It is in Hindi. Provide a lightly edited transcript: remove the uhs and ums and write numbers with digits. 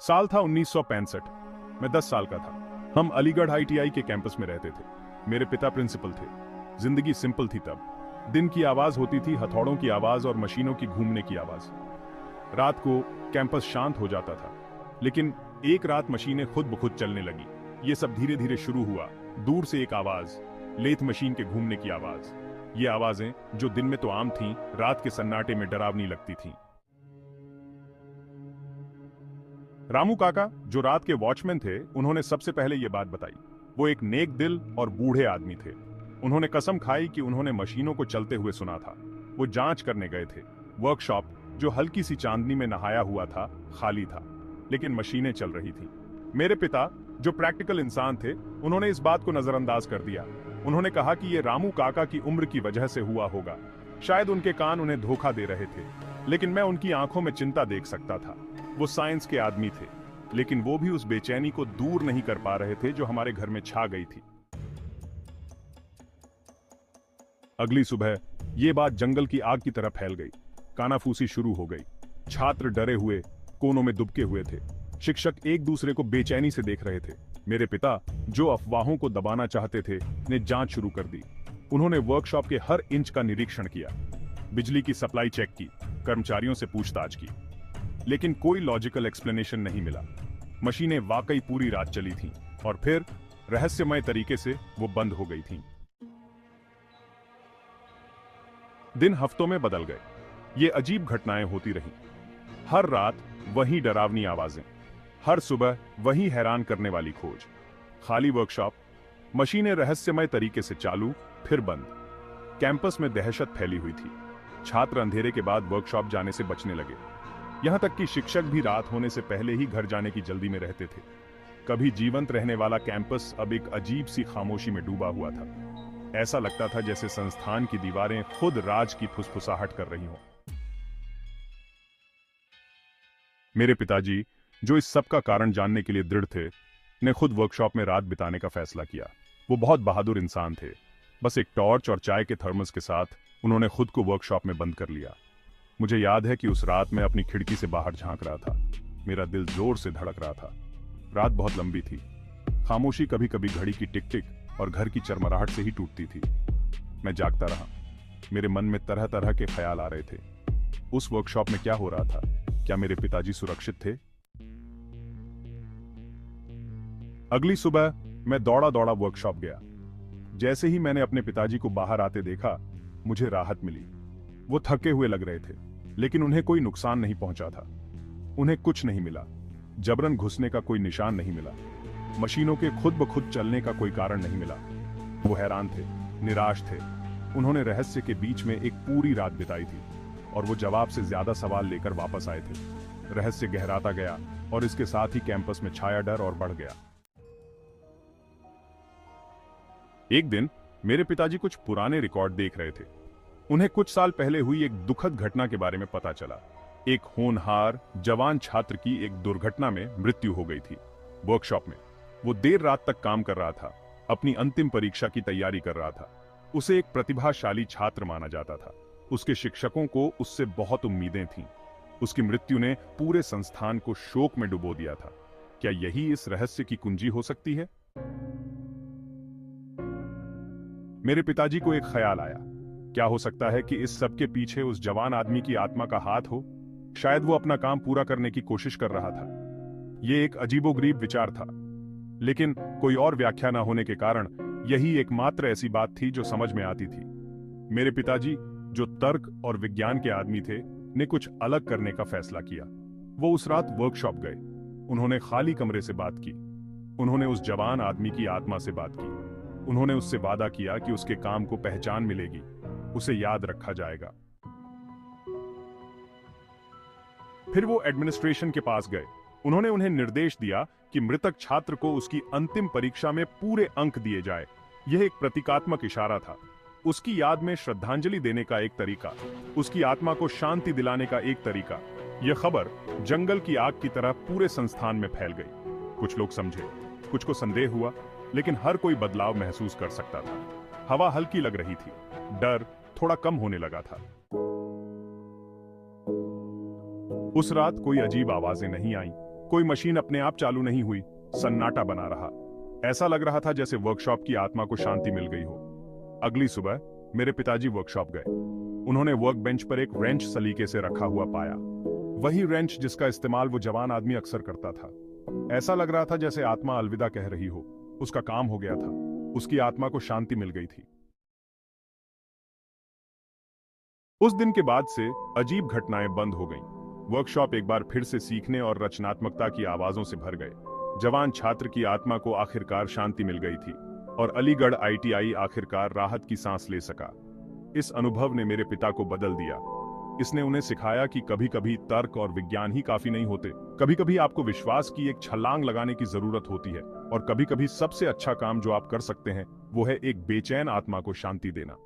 साल था 1965। मैं 10 साल का था। हम अलीगढ़ आईटीआई के कैंपस में रहते थे। मेरे पिता प्रिंसिपल थे। जिंदगी सिंपल थी तब। दिन की आवाज होती थी, हथौड़ों की आवाज और मशीनों की घूमने की आवाज। रात को कैंपस शांत हो जाता था, लेकिन एक रात मशीनें खुद ब खुद चलने लगी। ये सब धीरे धीरे शुरू हुआ। दूर से एक आवाज, लेथ मशीन के घूमने की आवाज। ये आवाजें जो दिन में तो आम थीं, रात के सन्नाटे में डरावनी लगती थीं। रामू काका, जो रात के वॉचमैन थे, उन्होंने सबसे पहले ये बात बताई। वो एक नेक दिल और बूढ़े आदमी थे। उन्होंने कसम खाई कि उन्होंने मशीनों को चलते हुए सुना था। वो जांच करने गए थे। वर्कशॉप, जो हल्की सी चांदनी में नहाया हुआ था, खाली था, लेकिन मशीनें चल रही थीं। मेरे पिता, जो प्रैक्टिकल इंसान थे, उन्होंने इस बात को नजरअंदाज कर दिया। उन्होंने कहा कि ये रामू काका की उम्र की वजह से हुआ होगा। शायद उनके कान उन्हें धोखा दे रहे थे, लेकिन मैं उनकी आंखों में चिंता देख सकता था। वो साइंस के आदमी थे, लेकिन वो भी उस बेचैनी को दूर नहीं कर पा रहे थे जो हमारे घर में छा गई थी। अगली सुबह ये बात जंगल की आग की तरह फैल गई। कानाफूसी शुरू हो गई। छात्र डरे हुए कोनों में दुबके हुए थे। शिक्षक एक दूसरे को बेचैनी से देख रहे थे। मेरे पिता, जो अफवाहों को दबाना चाहते थे, ने जांच शुरू कर दी। उन्होंने वर्कशॉप के हर इंच का निरीक्षण किया, बिजली की सप्लाई चेक की, कर्मचारियों से पूछताछ की, लेकिन कोई लॉजिकल एक्सप्लेनेशन नहीं मिला। मशीनें वाकई पूरी रात चली थीं और फिर रहस्यमय तरीके से वो बंद हो गई थीं। दिन हफ्तों में बदल गए। ये अजीब घटनाएं होती रहीं। हर रात वही डरावनी आवाजें, हर सुबह वही हैरान करने वाली खोज। खाली वर्कशॉप, मशीनें रहस्यमय तरीके से चालू, फिर बंद। कैंपस में दहशत फैली हुई थी। छात्र अंधेरे के बाद वर्कशॉप जाने से बचने लगे। यहां तक कि शिक्षक भी रात होने से पहले ही घर जाने की जल्दी में रहते थे। कभी जीवंत रहने वाला कैंपस अब एक अजीब सी खामोशी में डूबा हुआ था। ऐसा लगता था जैसे संस्थान की दीवारें खुद राज की फुसफुसाहट कर रही हों। मेरे पिताजी, जो इस सब का कारण जानने के लिए दृढ़ थे, ने खुद वर्कशॉप में रात बिताने का फैसला किया। वो बहुत बहादुर इंसान थे। बस एक टॉर्च और चाय के थर्मस के साथ उन्होंने खुद को वर्कशॉप में बंद कर लिया। मुझे याद है कि उस रात मैं अपनी खिड़की से बाहर झांक रहा था। मेरा दिल जोर से धड़क रहा था। रात बहुत लंबी थी। खामोशी कभी कभी घड़ी की टिक टिक और घर की चरमराहट से ही टूटती थी। मैं जागता रहा। मेरे मन में तरह तरह के ख्याल आ रहे थे। उस वर्कशॉप में क्या हो रहा था? क्या मेरे पिताजी सुरक्षित थे? अगली सुबह मैं दौड़ा दौड़ा वर्कशॉप गया। जैसे ही मैंने अपने पिताजी को बाहर आते देखा, मुझे राहत मिली। वो थके हुए लग रहे थे, लेकिन उन्हें कोई नुकसान नहीं पहुंचा था। उन्हें कुछ नहीं मिला। जबरन घुसने का कोई निशान नहीं मिला। मशीनों के खुद ब खुद चलने का कोई कारण नहीं मिला। वो हैरान थे, निराश थे। उन्होंने रहस्य के बीच में एक पूरी रात बिताई थी और वो जवाब से ज्यादा सवाल लेकर वापस आए थे। रहस्य गहराता गया और इसके साथ ही कैंपस में छाया डर और बढ़ गया। एक दिन मेरे पिताजी कुछ पुराने रिकॉर्ड देख रहे थे। उन्हें कुछ साल पहले हुई एक दुखद घटना के बारे में पता चला। एक होनहार जवान छात्र की एक दुर्घटना में मृत्यु हो गई थी। वर्कशॉप में वो देर रात तक काम कर रहा था, अपनी अंतिम परीक्षा की तैयारी कर रहा था। उसे एक प्रतिभाशाली छात्र माना जाता था। उसके शिक्षकों को उससे बहुत उम्मीदें थीं। उसकी मृत्यु ने पूरे संस्थान को शोक में डुबो दिया था। क्या यही इस रहस्य की कुंजी हो सकती है? मेरे पिताजी को एक ख्याल आया। क्या हो सकता है कि इस सब के पीछे उस जवान आदमी की आत्मा का हाथ हो? शायद वो अपना काम पूरा करने की कोशिश कर रहा था। यह एक अजीबोगरीब विचार था, लेकिन कोई और व्याख्या न होने के कारण यही एकमात्र ऐसी बात थी जो समझ में आती थी। मेरे पिताजी, जो तर्क और विज्ञान के आदमी थे, ने कुछ अलग करने का फैसला किया। वो उस रात वर्कशॉप गए। उन्होंने खाली कमरे से बात की। उन्होंने उस जवान आदमी की आत्मा से बात की। उन्होंने उससे वादा किया कि उसके काम को पहचान मिलेगी, उसे याद रखा जाएगा। फिर वो एडमिनिस्ट्रेशन के पास गए। उन्होंने उन्हें निर्देश दिया कि मृतक छात्र को उसकी अंतिम परीक्षा में पूरे अंक दिए जाए। यह एक प्रतीकात्मक इशारा था। उसकी याद में श्रद्धांजलि देने का एक तरीका, उसकी आत्मा को शांति दिलाने का एक तरीका। यह खबर जंगल की आग की तरह पूरे संस्थान में फैल गई। कुछ लोग समझे, कुछ को संदेह हुआ, लेकिन हर कोई बदलाव महसूस कर सकता था। हवा हल्की लग रही थी। डर थोड़ा कम होने लगा था। उस रात कोई अजीब आवाजें नहीं आईं, कोई मशीन अपने आप चालू नहीं हुई, सन्नाटा बना रहा। ऐसा लग रहा था जैसे वर्कशॉप की आत्मा को शांति मिल गई हो। अगली सुबह मेरे पिताजी वर्कशॉप गए। उन्होंने वर्क बेंच पर एक रेंच सलीके से रखा हुआ पाया, वही रेंच जिसका इस्तेमाल वो जवान आदमी अक्सर करता था। ऐसा लग रहा था जैसे आत्मा अलविदा कह रही हो। उसका काम हो गया था, उसकी आत्मा को शांति मिल गई थी। उस दिन के बाद से अजीब घटनाएं बंद हो गईं। वर्कशॉप एक बार फिर से सीखने और रचनात्मकता की आवाजों से भर गए। जवान छात्र की आत्मा को आखिरकार शांति मिल गई थी और अलीगढ़ आईटीआई आखिरकार राहत की सांस ले सका। इस अनुभव ने मेरे पिता को बदल दिया। इसने उन्हें सिखाया कि कभी-कभी तर्क और विज्ञान ही काफी नहीं होते। कभी-कभी आपको विश्वास की एक छलांग लगाने की जरूरत होती है और कभी-कभी सबसे अच्छा काम जो आप कर सकते हैं वो है एक बेचैन आत्मा को शांति देना।